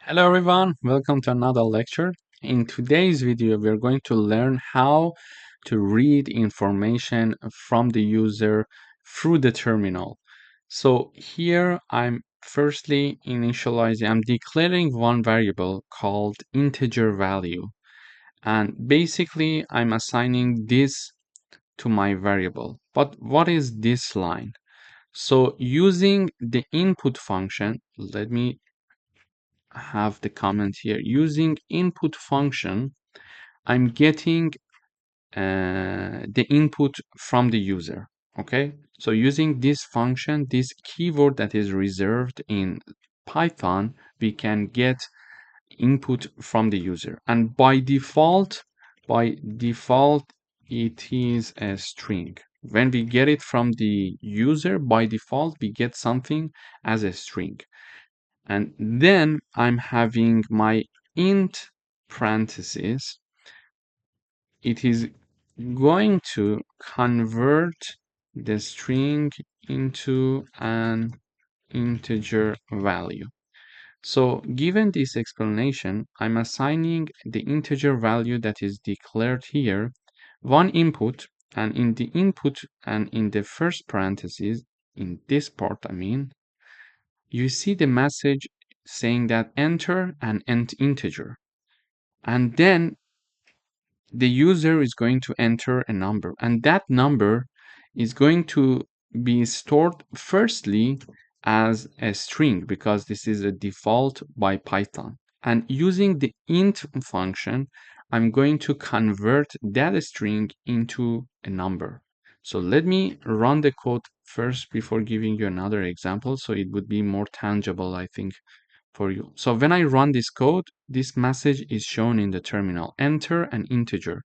Hello everyone, welcome to another lecture. In today's video, we're going to learn how to read information from the user through the terminal. So here I'm firstly I'm declaring one variable called integer value. And basically I'm assigning this to my variable. But what is this line? So using the input function, let me have the comment here. Using input function, I'm getting the input from the user. Okay, so using this function, this keyword that is reserved in Python, we can get input from the user. And by default, it is a string. When we get it from the user, by default, we get something as a string. And then I'm having my int parentheses. It is going to convert the string into an integer value. So given this explanation, I'm assigning the integer value that is declared here one input, and in the input and in the first parenthesis, in this part, you see the message saying that enter an integer. And then the user is going to enter a number. And that number is going to be stored firstly as a string because this is a default by Python. And using the int function, I'm going to convert that string into a number. So let me run the code first before giving you another example. So it would be more tangible, I think, for you. So when I run this code, this message is shown in the terminal. Enter an integer.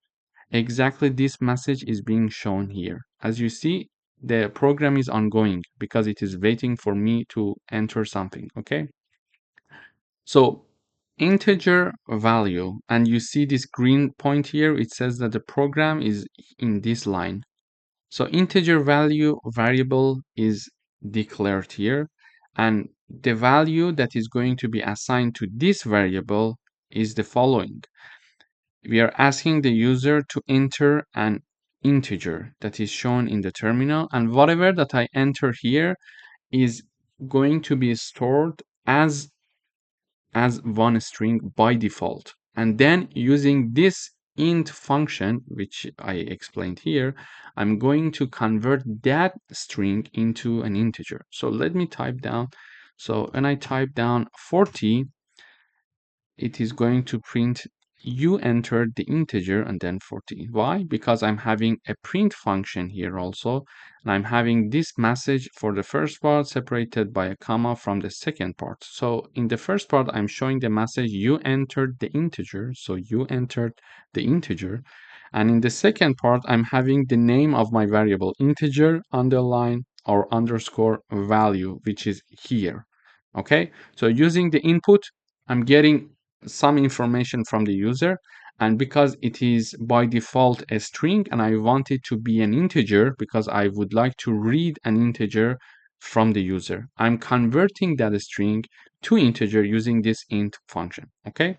Exactly this message is being shown here. As you see, the program is ongoing because it is waiting for me to enter something, okay? So integer value, and you see this green point here, it says that the program is in this line. So integer value variable is declared here, and the value that is going to be assigned to this variable is the following. We are asking the user to enter an integer that is shown in the terminal, and whatever that I enter here is going to be stored as one string by default. And then using this int function, which I explained here, I'm going to convert that string into an integer. So let me type down. So when I type down 40, it is going to print you entered the integer and then 40. Why? Because I'm having a print function here also, and I'm having this message for the first part separated by a comma from the second part. So in the first part, I'm showing the message you entered the integer, so you entered the integer. And in the second part, I'm having the name of my variable integer underline or underscore value, which is here. Okay, so using the input, I'm getting some information from the user, and because it is by default a string and I want it to be an integer because I would like to read an integer from the user, I'm converting that string to integer using this int function. Okay,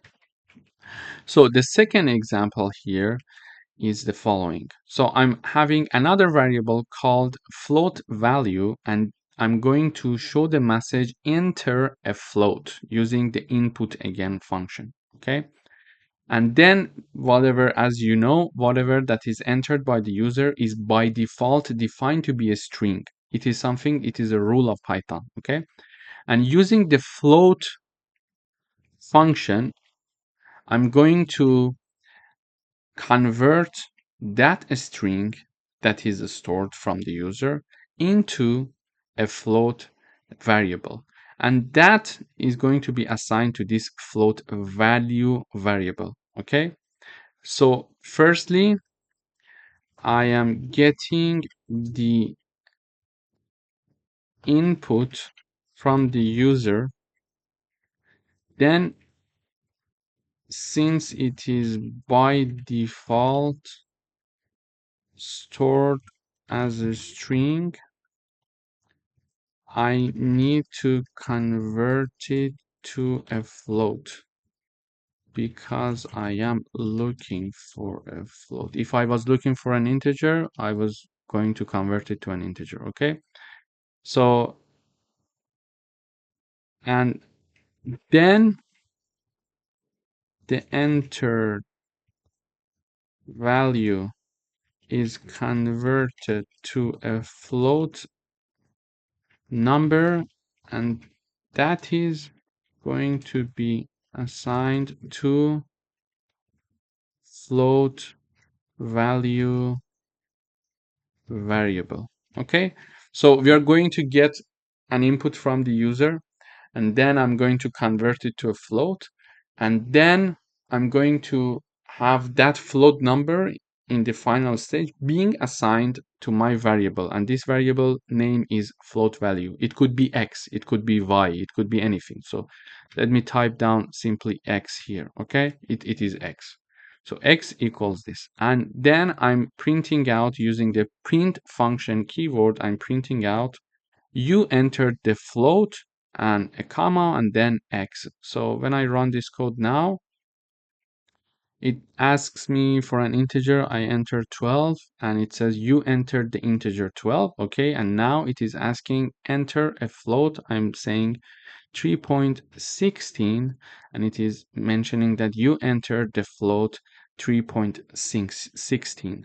so the second example here is the following. So I'm having another variable called float value, and I'm going to show the message enter a float using the input again function. Okay, and then whatever, as you know, whatever that is entered by the user is by default defined to be a string. It is a rule of Python. Okay, and using the float function, I'm going to convert that string that is stored from the user into a float variable, and that is going to be assigned to this float value variable. Okay, so firstly I am getting the input from the user, then since it is by default stored as a string, I need to convert it to a float because I am looking for a float. If I was looking for an integer, I was going to convert it to an integer, okay? So, and then the entered value is converted to a float number, and that is going to be assigned to float value variable. Okay, so we are going to get an input from the user, and then I'm going to convert it to a float, and then I'm going to have that float number in the final stage being assigned to my variable, and this variable name is float value. It could be x, it could be y, it could be anything. So let me type down simply x here. Okay, it is x. So x equals this, and then I'm printing out using the print function keyword. I'm printing out you entered the float and a comma and then x. So when I run this code now, it asks me for an integer. I enter 12 and it says you entered the integer 12. Okay, and now it is asking enter a float. I'm saying 3.16, and it is mentioning that you entered the float 3.16.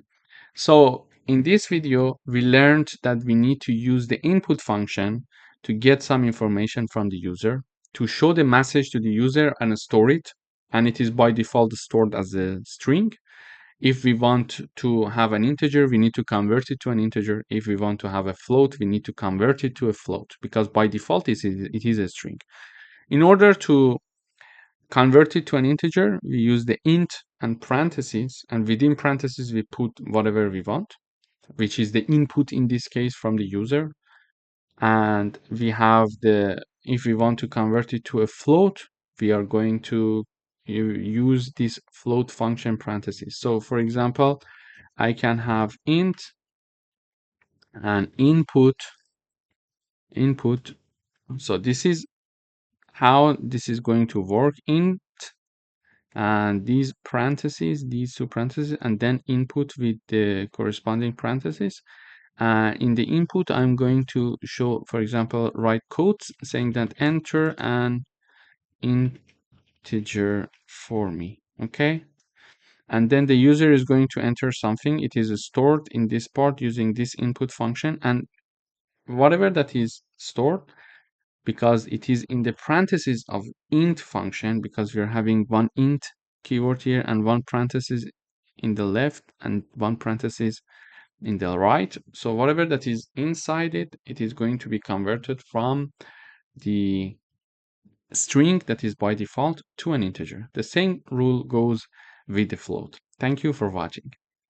So in this video, we learned that we need to use the input function to get some information from the user, to show the message to the user and store it, and it is by default stored as a string. If we want to have an integer, we need to convert it to an integer. If we want to have a float, we need to convert it to a float, because by default it is a string. In order to convert it to an integer, we use the int and parentheses, and within parentheses we put whatever we want, which is the input in this case from the user. And we have the, if we want to convert it to a float, we are going to use this float function parentheses. So for example, I can have int and input. So this is how this is going to work. Int and these parentheses, these two parentheses, and then input with the corresponding parentheses. In the input, I'm going to show, for example, write quotes saying that enter an integer for me. Okay. And then the user is going to enter something. It is stored in this part using this input function, and whatever that is stored, because it is in the parentheses of int function, because we are having one int keyword here and one parenthesis in the left and one parenthesis in the right. So whatever that is inside it, it is going to be converted from the string that is by default to an integer. The same rule goes with the float. Thank you for watching.